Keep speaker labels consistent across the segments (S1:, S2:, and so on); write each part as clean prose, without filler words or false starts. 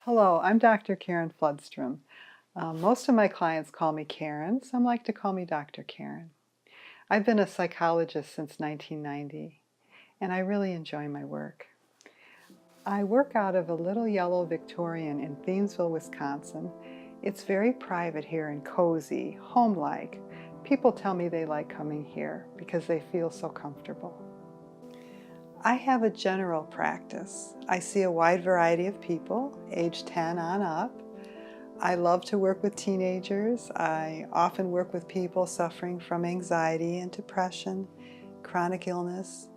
S1: Hello, I'm Dr. Karin Flodstrom. Most of my clients call me Karin. Some like to call me Dr. Karin. I've been a psychologist since 1990, and I really enjoy my work. I work out of a little yellow Victorian in Thiensville, Wisconsin. It's very private here and cozy, home-like. People tell me they like coming here because they feel so comfortable. I have a general practice. I see a wide variety of people, age 10 on up. I love to work with teenagers. I often work with people suffering from anxiety and depression, chronic illness.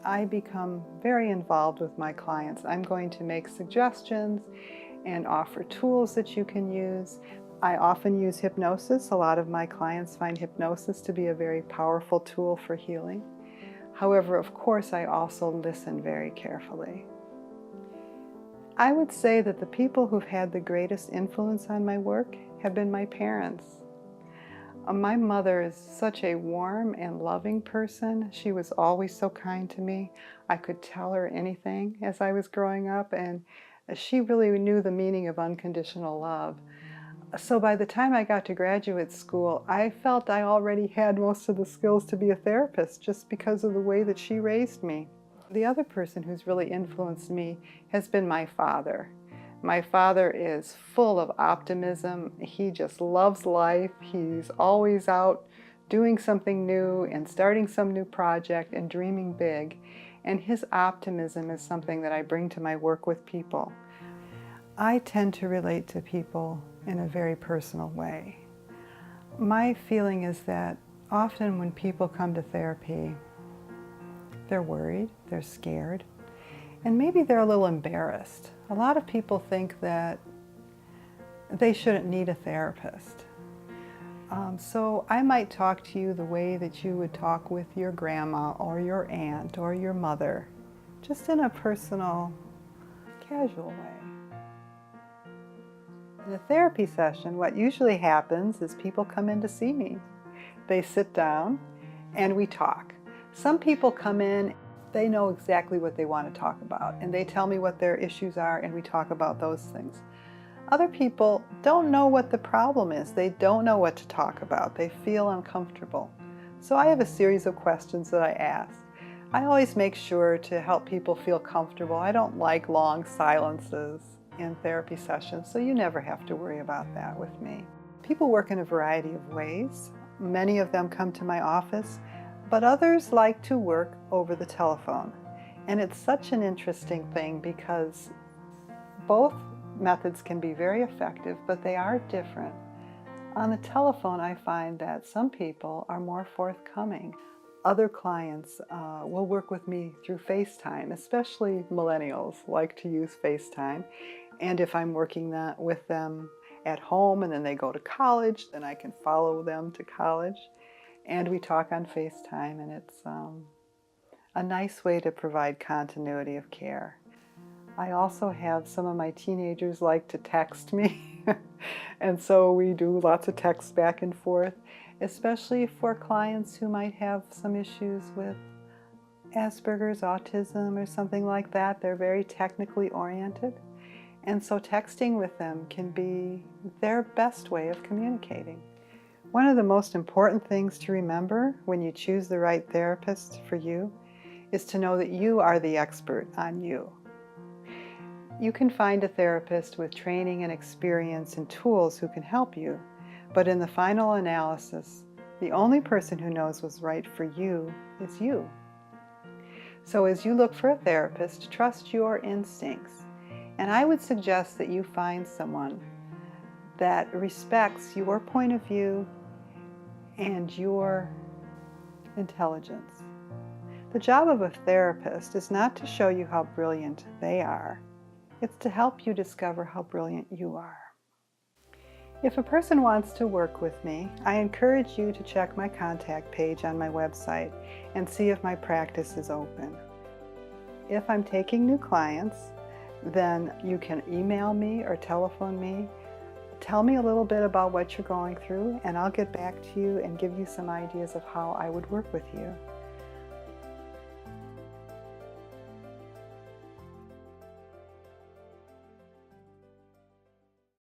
S1: I become very involved with my clients. I'm going to make suggestions and offer tools that you can use. I often use hypnosis. A lot of my clients find hypnosis to be a very powerful tool for healing. However, of course, I also listen very carefully. I would say that the people who've had the greatest influence on my work have been my parents. My mother is such a warm and loving person. She was always so kind to me. I could tell her anything as I was growing up, and she really knew the meaning of unconditional love. So by the time I got to graduate school, I felt I already had most of the skills to be a therapist just because of the way that she raised me. The other person who's really influenced me has been my father. My father is full of optimism. He just loves life. He's always out doing something new and starting some new project and dreaming big. And his optimism is something that I bring to my work with people. I tend to relate to people in a very personal way. My feeling is that often when people come to therapy, they're worried, they're scared, and maybe they're a little embarrassed. A lot of people think that they shouldn't need a therapist. So I might talk to you the way that you would talk with your grandma or your aunt or your mother, just in a personal, casual way. In a therapy session, what usually happens is people come in to see me. They sit down and we talk. Some people come in, they know exactly what they want to talk about, and they tell me what their issues are and we talk about those things. Other people don't know what the problem is. They don't know what to talk about. They feel uncomfortable. So I have a series of questions that I ask. I always make sure to help people feel comfortable. I don't like long silences in therapy sessions, so you never have to worry about that with me. People work in a variety of ways. Many of them come to my office, but others like to work over the telephone. And it's such an interesting thing because both methods can be very effective, but they are different. On the telephone, I find that some people are more forthcoming. Other clients will work with me through FaceTime, especially millennials like to use FaceTime. And if I'm working with them at home and then they go to college, then I can follow them to college. And we talk on FaceTime, and it's a nice way to provide continuity of care. I also have some of my teenagers like to text me, and so we do lots of texts back and forth, especially for clients who might have some issues with Asperger's, autism, or something like that. They're very technically oriented. And so texting with them can be their best way of communicating. One of the most important things to remember when you choose the right therapist for you is to know that you are the expert on you. You can find a therapist with training and experience and tools who can help you, but in the final analysis, the only person who knows what's right for you is you. So as you look for a therapist, trust your instincts. And I would suggest that you find someone that respects your point of view and your intelligence. The job of a therapist is not to show you how brilliant they are. It's to help you discover how brilliant you are. If a person wants to work with me, I encourage you to check my contact page on my website and see if my practice is open. If I'm taking new clients, then you can email me or telephone me. Tell me a little bit about what you're going through, and I'll get back to you and give you some ideas of how I would work with you.